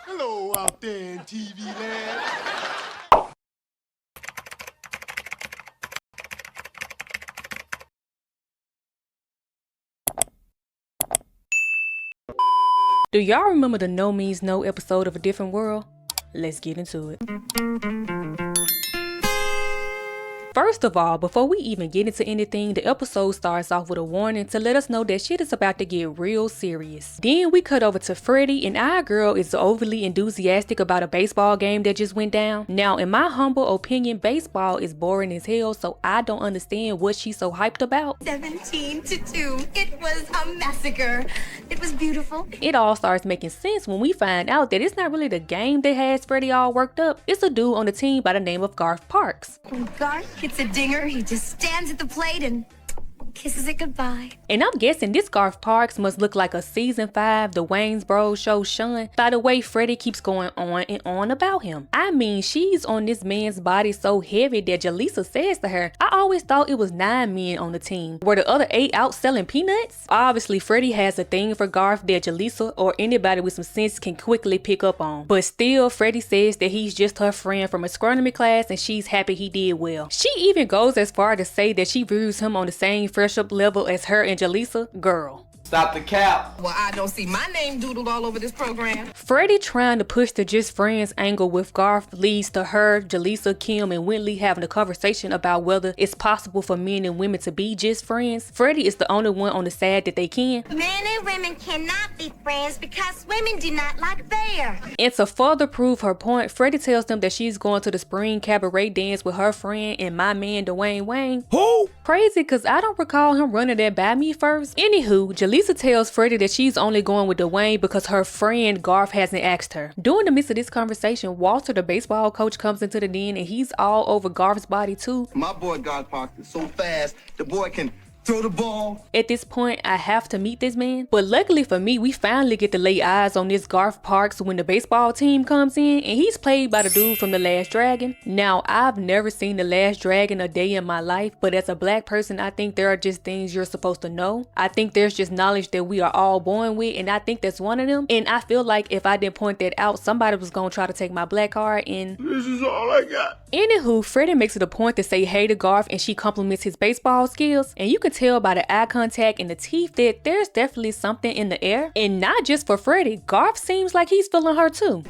Hello out there in TV land. Do y'all remember the No Means No episode of A Different World? Let's get into it. First of all, before we even get into anything, the episode starts off with a warning to let us know that shit is about to get real serious. Then we cut over to Freddy, and our girl is overly enthusiastic about a baseball game that just went down. Now, in my humble opinion, baseball is boring as hell, so I don't understand what she's so hyped about. 17-2. It was a massacre. It was beautiful. It all starts making sense when we find out that it's not really the game that has Freddy all worked up. It's a dude on the team by the name of Garth Parks. When Garth hits a dinger, he just stands at the plate and kisses it goodbye. And I'm guessing this Garth Parks must look like a season 5 The Wayne's Bros show Shun. By the way, Freddy keeps going on and on about him. I mean, she's on this man's body so heavy that Jaleesa says to her, I always thought it was 9 men on the team. Were the other 8 out selling peanuts? Obviously, Freddy has a thing for Garth that Jaleesa or anybody with some sense can quickly pick up on. But still, Freddy says that he's just her friend from astronomy class and she's happy he did well. She even goes as far to say that she views him on the same friendship level as her and Jaleesa. Girl. Stop the cap. Well, I don't see my name doodled all over this program. Freddy trying to push the just friends angle with Garth leads to her, Jaleesa, Kim, and Wintley having a conversation about whether it's possible for men and women to be just friends. Freddy is the only one on the side that they can. Men and women cannot be friends because women do not like bear. And to further prove her point, Freddy tells them that she's going to the spring cabaret dance with her friend and my man Dwayne Wayne. Who? Crazy, cause I don't recall him running that by me first. Anywho, Jaleesa tells Freddy that she's only going with Dwayne because her friend Garth hasn't asked her. During the midst of this conversation, Walter, the baseball coach, comes into the den and he's all over Garth's body too. My boy Garth Parks is so fast, the boy can throw the ball. At this point, I have to meet this man. But luckily for me, we finally get to lay eyes on this Garth Parks when the baseball team comes in, and he's played by the dude from The Last Dragon. Now, I've never seen The Last Dragon a day in my life, but as a black person, I think there are just things you're supposed to know. I think there's just knowledge that we are all born with, and I think that's one of them. And I feel like if I didn't point that out, somebody was gonna try to take my black card, and This is all I got. anywho, Freddy makes it a point to say hey to Garth, and she compliments his baseball skills, and you can tell by the eye contact and the teeth that there's definitely something in the air. And not just for Freddy, Garth seems like he's feeling her too.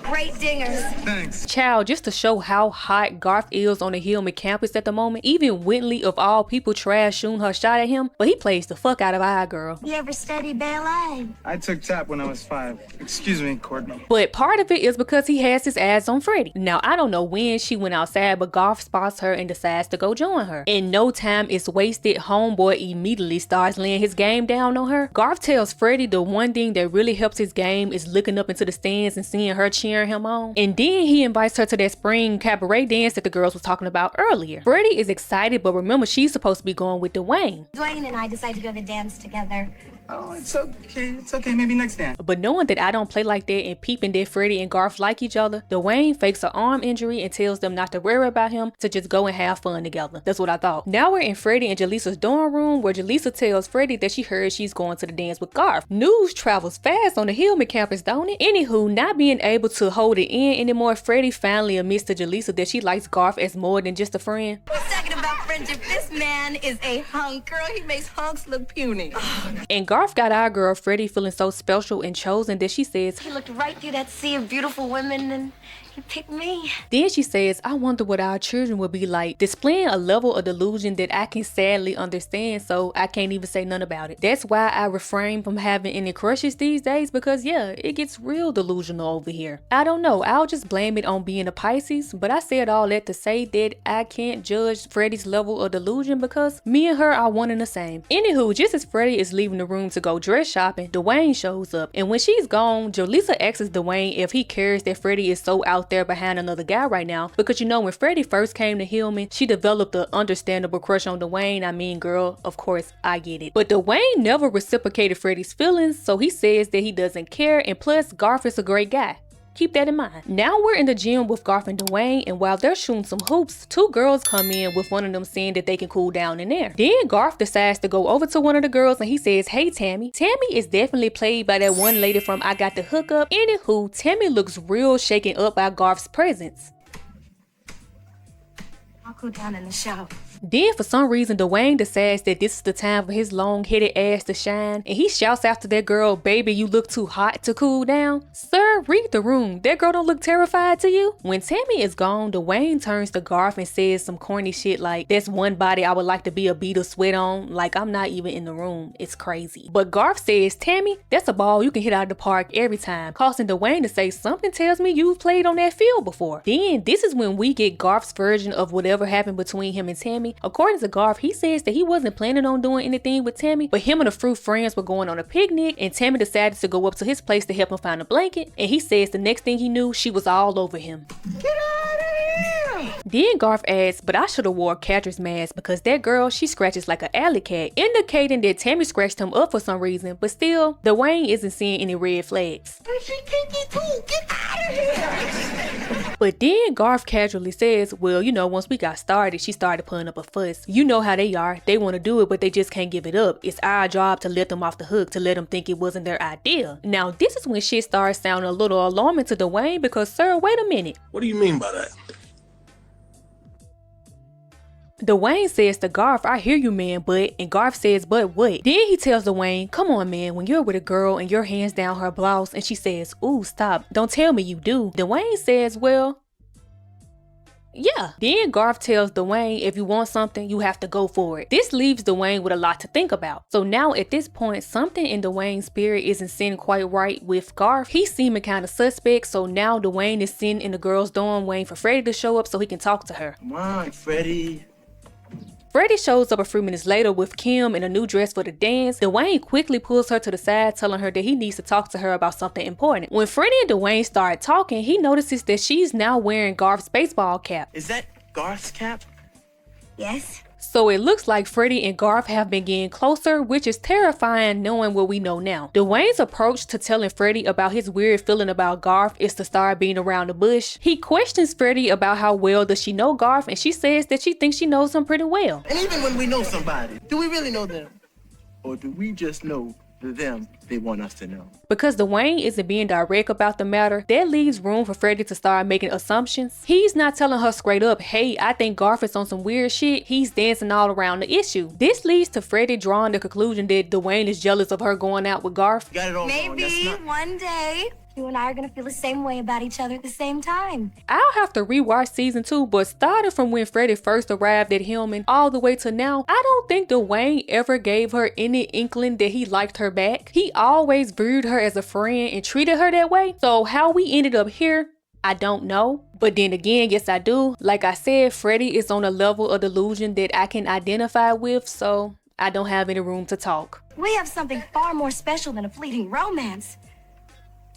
Great dingers. Thanks. Child, just to show how hot Garth is on the Hillman campus at the moment, even Wintley of all people trash shooting her shot at him, but he plays the fuck out of our girl. You ever study ballet? I took tap when I was 5. Excuse me, Courtney. But part of it is because he has his ass on Freddy. Now, I don't know when she went outside, but Garth spots her and decides to go join her. In no time is wasted, homeboy immediately starts laying his game down on her. Garth tells Freddy the one thing that really helps his game is looking up into the stands and seeing her cheering him on. And then he invites her to that spring cabaret dance that the girls was talking about earlier. Freddy is excited, but remember she's supposed to be going with Dwayne. Dwayne and I decided to go to dance together. Oh, it's okay. It's okay. Maybe next time. But knowing that I don't play like that and peeping that Freddy and Garth like each other, Dwayne fakes an arm injury and tells them not to worry about him, to just go and have fun together. That's what I thought. Now we're in Freddy and Jaleesa's dorm room where Jaleesa tells Freddy that she heard she's going to the dance with Garth. News travels fast on the Hillman campus, don't it? Anywho, not being able to hold it in anymore, Freddy finally admits to Jaleesa that she likes Garth as more than just a friend. We're talking about friendship. This man is a hunk. Girl, he makes hunks look puny. And Garth got our girl Freddy feeling so special and chosen that she says, He looked right through that sea of beautiful women and he picked me. then she says, I wonder what our children will be like, displaying a level of delusion that I can sadly understand, so I can't even say none about it. That's why I refrain from having any crushes these days, because yeah, it gets real delusional over here. I don't know, I'll just blame it on being a Pisces, but I said all that to say that I can't judge Freddy's level of delusion because me and her are one and the same. Anywho, just as Freddy is leaving the room to go dress shopping, Dwayne shows up, and when she's gone, Jaleesa asks Dwayne if he cares that Freddy is so out there behind another guy right now, because you know when Freddy first came to Hillman, she developed an understandable crush on Dwayne. I mean, girl, of course I get it. But Dwayne never reciprocated Freddy's feelings, so he says that he doesn't care, and plus Garth is a great guy. Keep that in mind. Now we're in the gym with Garth and Dwayne, and while they're shooting some hoops, two girls come in with one of them saying that they can cool down in there. Then Garth decides to go over to one of the girls and he says, "Hey Tammy." Tammy is definitely played by that one lady from I Got the Hookup. Anywho, Tammy looks real shaken up by Garth's presence. I'll go down in the shower. Then for some reason Dwayne decides that this is the time for his long-headed ass to shine, and he shouts after that girl, "Baby, you look too hot to cool down." Sir, read the room. That girl don't look terrified to you? When Tammy is gone, Dwayne turns to Garth and says some corny shit like, "That's one body I would like to be a beat of sweat on. Like, I'm not even in the room. It's crazy." But Garth says, "Tammy, that's a ball you can hit out of the park every time," causing Dwayne to say, "Something tells me you've played on that field before." Then this is when we get Garth's version of whatever happened between him and Tammy. According to Garth, he says that he wasn't planning on doing anything with Tammy, but him and a few friends were going on a picnic, and Tammy decided to go up to his place to help him find a blanket, and he says the next thing he knew, she was all over him. Get out of here! Then Garth adds, "But I should have wore a catcher's mask because that girl, she scratches like an alley cat," indicating that Tammy scratched him up for some reason, but still, Dwayne isn't seeing any red flags. She kinky too. Get out of here! But then Garth casually says, "Well, you know, once we got started, she started putting up a fuss. You know how they are. They want to do it, but they just can't give it up. It's our job to let them off the hook, to let them think it wasn't their idea." Now, this is when shit starts sounding a little alarming to Dwayne because, sir, wait a minute. What do you mean by that? Dwayne says to Garth, "I hear you, man, but," and Garth says, "But what?" Then he tells Dwayne, "Come on, man, when you're with a girl and your hands down her blouse and she says, 'Ooh, stop, don't tell me you do.'" Dwayne says, "Well, yeah." Then Garth tells Dwayne, "If you want something, you have to go for it." This leaves Dwayne with a lot to think about. So now at this point, something in Dwayne's spirit isn't sitting quite right with Garth. He's seeming kind of suspect, so now Dwayne is sitting in the girl's dorm waiting for Freddy to show up so he can talk to her. Come on, Freddy. Freddy shows up a few minutes later with Kim in a new dress for the dance. Dwayne quickly pulls her to the side, telling her that he needs to talk to her about something important. When Freddy and Dwayne start talking, he notices that she's now wearing Garth's baseball cap. Is that Garth's cap? Yes? So it looks like Freddy and Garth have been getting closer, which is terrifying knowing what we know now. Dwayne's approach to telling Freddy about his weird feeling about Garth is to start being around the bush. He questions Freddy about how well does she know Garth, and she says that she thinks she knows him pretty well. And even when we know somebody, do we really know them? Or do we just know the them they want us to know? Because Dwayne isn't being direct about the matter, that leaves room for Freddy to start making assumptions. He's not telling her straight up, "Hey, I think Garth is on some weird shit." He's dancing all around the issue. This leads to Freddy drawing the conclusion that Dwayne is jealous of her going out with Garth. Got it all wrong. That's Maybe not... one day you and I are gonna feel the same way about each other at the same time. I'll have to rewatch season 2, but starting from when Freddy first arrived at Hillman all the way to now, I don't think Dwayne ever gave her any inkling that he liked her back. He always viewed her as a friend and treated her that way. So how we ended up here, I don't know. But then again, yes I do. Like I said, Freddy is on a level of delusion that I can identify with, so I don't have any room to talk. We have something far more special than a fleeting romance.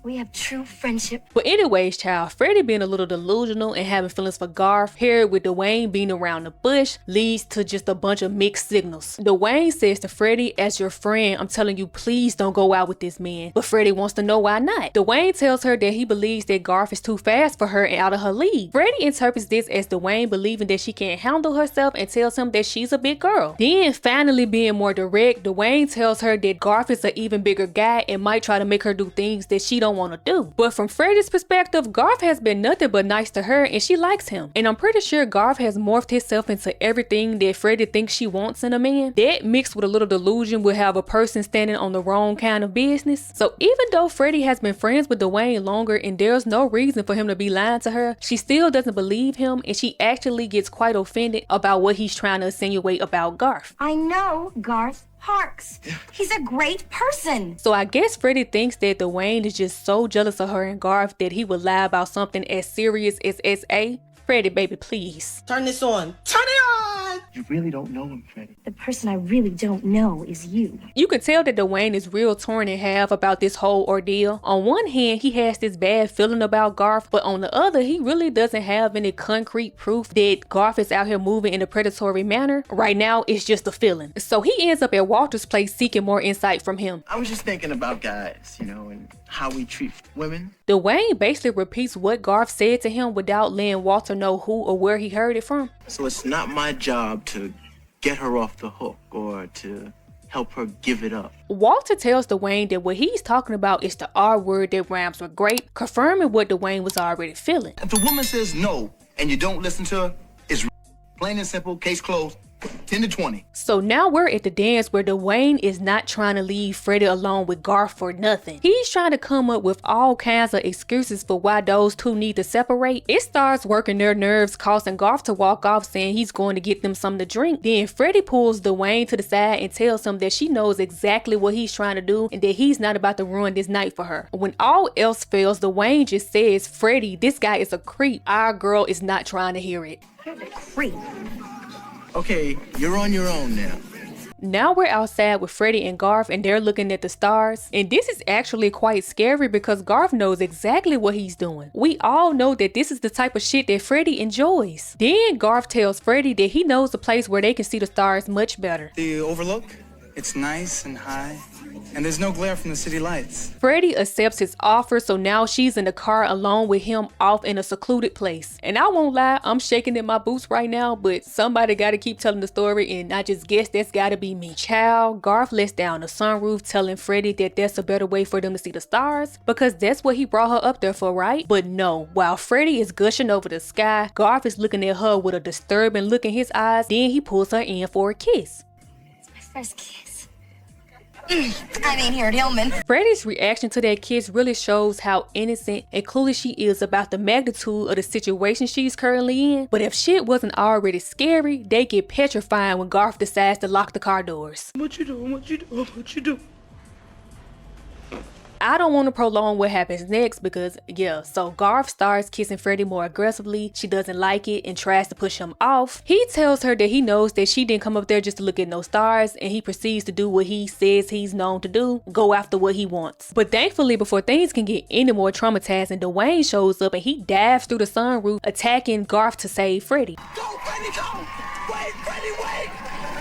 We have true friendship. But anyways, child, Freddy being a little delusional and having feelings for Garth, paired with Dwayne being around the bush, leads to just a bunch of mixed signals. Dwayne says to Freddy, "As your friend, I'm telling you, please don't go out with this man." But Freddy wants to know why not. Dwayne tells her that he believes that Garth is too fast for her and out of her league. Freddy interprets this as Dwayne believing that she can't handle herself and tells him that she's a big girl. Then, finally being more direct, Dwayne tells her that Garth is an even bigger guy and might try to make her do things that she don't want to do. But from Freddy's perspective, Garth has been nothing but nice to her and she likes him. And I'm pretty sure Garth has morphed himself into everything that Freddy thinks she wants in a man. That mixed with a little delusion will have a person standing on the wrong kind of business. So even though Freddy has been friends with Dwayne longer and there's no reason for him to be lying to her, she still doesn't believe him and she actually gets quite offended about what he's trying to insinuate about Garth. I know Garth Parks. He's a great person. So I guess Freddy thinks that Dwayne is just so jealous of her and Garth that he would lie about something as serious as SA. Freddy, baby, please. Turn this on. Turn it on! You really don't know him, Freddy. The person I really don't know is you. You can tell that Dwayne is real torn in half about this whole ordeal. On one hand, he has this bad feeling about Garth, but on the other, he really doesn't have any concrete proof that Garth is out here moving in a predatory manner. Right now, it's just a feeling. So he ends up at Walter's place seeking more insight from him. I was just thinking about guys, you know, and how we treat women. Dwayne basically repeats what Garth said to him without letting Walter know who or where he heard it from. So it's not my job to get her off the hook or to help her give it up. Walter tells Dwayne that what he's talking about is the R word that rhymes with grape, confirming what Dwayne was already feeling. If the woman says no and you don't listen to her, it's plain and simple, case closed. 10 to 20. So now we're at the dance where Dwayne is not trying to leave Freddy alone with Garth for nothing. He's trying to come up with all kinds of excuses for why those two need to separate. It starts working their nerves, causing Garth to walk off saying he's going to get them something to drink. Then Freddy pulls Dwayne to the side and tells him that she knows exactly what he's trying to do and that he's not about to ruin this night for her. When all else fails, Dwayne just says, "Freddy, this guy is a creep." Our girl is not trying to hear it. You're the creep. Okay, you're on your own now. Now we're outside with Freddy and Garth and they're looking at the stars. And this is actually quite scary because Garth knows exactly what he's doing. We all know that this is the type of shit that Freddy enjoys. Then Garth tells Freddy that he knows a place where they can see the stars much better. The overlook? It's nice and high, and there's no glare from the city lights. Freddy accepts his offer, so now she's in the car alone with him off in a secluded place. And I won't lie, I'm shaking in my boots right now, but somebody gotta keep telling the story and I just guess that's gotta be me. Child, Garth lets down the sunroof telling Freddy that that's a better way for them to see the stars because that's what he brought her up there for, right? But no, while Freddy is gushing over the sky, Garth is looking at her with a disturbing look in his eyes, then he pulls her in for a kiss. It's my first kiss. I mean, here at Hillman. Freddy's reaction to that kiss really shows how innocent and clueless she is about the magnitude of the situation she's currently in. But if shit wasn't already scary, they get petrifying when Garth decides to lock the car doors. What you doing? What you doing? What you doing? I don't want to prolong what happens next because, yeah, so Garth starts kissing Freddy more aggressively. She doesn't like it and tries to push him off. He tells her that he knows that she didn't come up there just to look at no stars, and he proceeds to do what he says he's known to do, go after what he wants. But thankfully, before things can get any more traumatizing, Dwayne shows up and he dives through the sunroof, attacking Garth to save Freddy. Go, Freddy, go! Wait, Freddy, wait!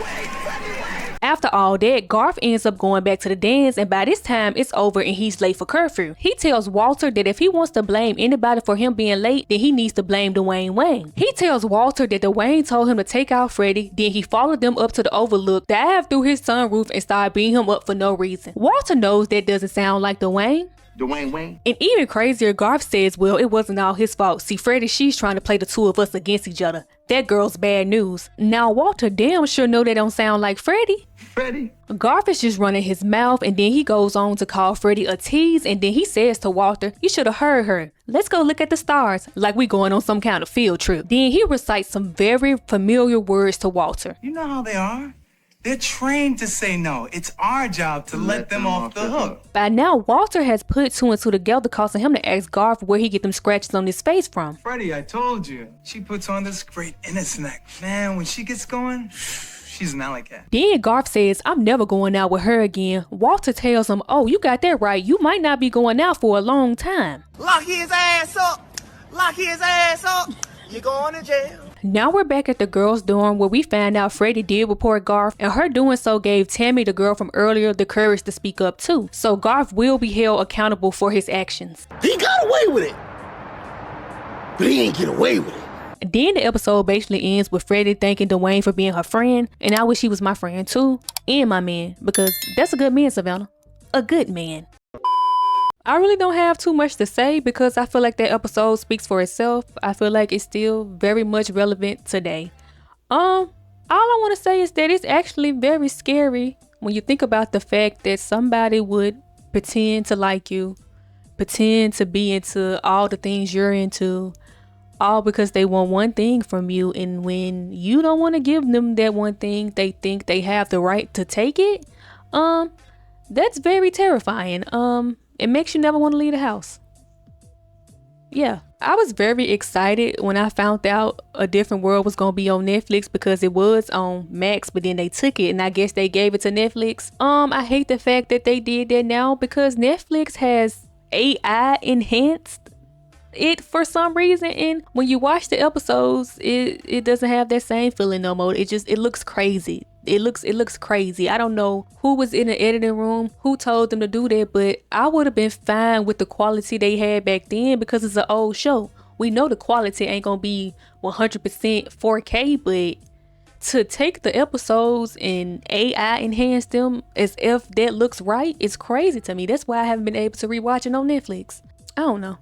Wait, Freddy, wait! After all that, Garth ends up going back to the dance, and by this time it's over and he's late for curfew. He tells Walter that if he wants to blame anybody for him being late, then he needs to blame Dwayne Wayne. He tells Walter that Dwayne told him to take out Freddy, then he followed them up to the overlook, dived through his sunroof and started beating him up for no reason. Walter knows that doesn't sound like Dwayne. Dwayne Wayne. And even crazier, Garth says, well, it wasn't all his fault. See, Freddy, she's trying to play the two of us against each other. That girl's bad news. Now, Walter damn sure know that don't sound like Freddy. Freddy. Garth is just running his mouth, and then he goes on to call Freddy a tease, and then he says to Walter, you should have heard her. Let's go look at the stars, like we going on some kind of field trip. Then he recites some very familiar words to Walter. You know how they are. They're trained to say no. It's our job to let them off the hook. By now, Walter has put two and two together, causing him to ask Garth where he get them scratches on his face from. Freddy, I told you. She puts on this great innocent act. Man, when she gets going, she's an alley cat. Then Garth says, I'm never going out with her again. Walter tells him, oh, you got that right. You might not be going out for a long time. Lock his ass up. Lock his ass up. You going to jail. Now we're back at the girls' dorm where we find out Freddy did report Garth, and her doing so gave Tammy, the girl from earlier, the courage to speak up too. So Garth will be held accountable for his actions. He got away with it, but he ain't get away with it. Then the episode basically ends with Freddy thanking Dwayne for being her friend, and I wish he was my friend too, and my man, because that's a good man, Savannah. A good man. I really don't have too much to say because I feel like that episode speaks for itself. I feel like it's still very much relevant today. All I want to say is that it's actually very scary when you think about the fact that somebody would pretend to like you, pretend to be into all the things you're into, all because they want one thing from you, and when you don't want to give them that one thing, they think they have the right to take it. That's very terrifying. It makes you never want to leave the house. Yeah, I was very excited when I found out A Different World was going to be on Netflix because it was on Max, but then they took it and I guess they gave it to Netflix. I hate the fact that they did that now because Netflix has AI enhanced it for some reason, and when you watch the episodes, it doesn't have that same feeling no more. It looks crazy. it looks crazy. I don't know who was in the editing room, who told them to do that, but I would have been fine with the quality they had back then because it's an old show. We know the quality ain't gonna be 100% 4K, but to take the episodes and AI enhance them as if that looks right, it's crazy to me. That's why I haven't been able to rewatch it on Netflix. I don't know.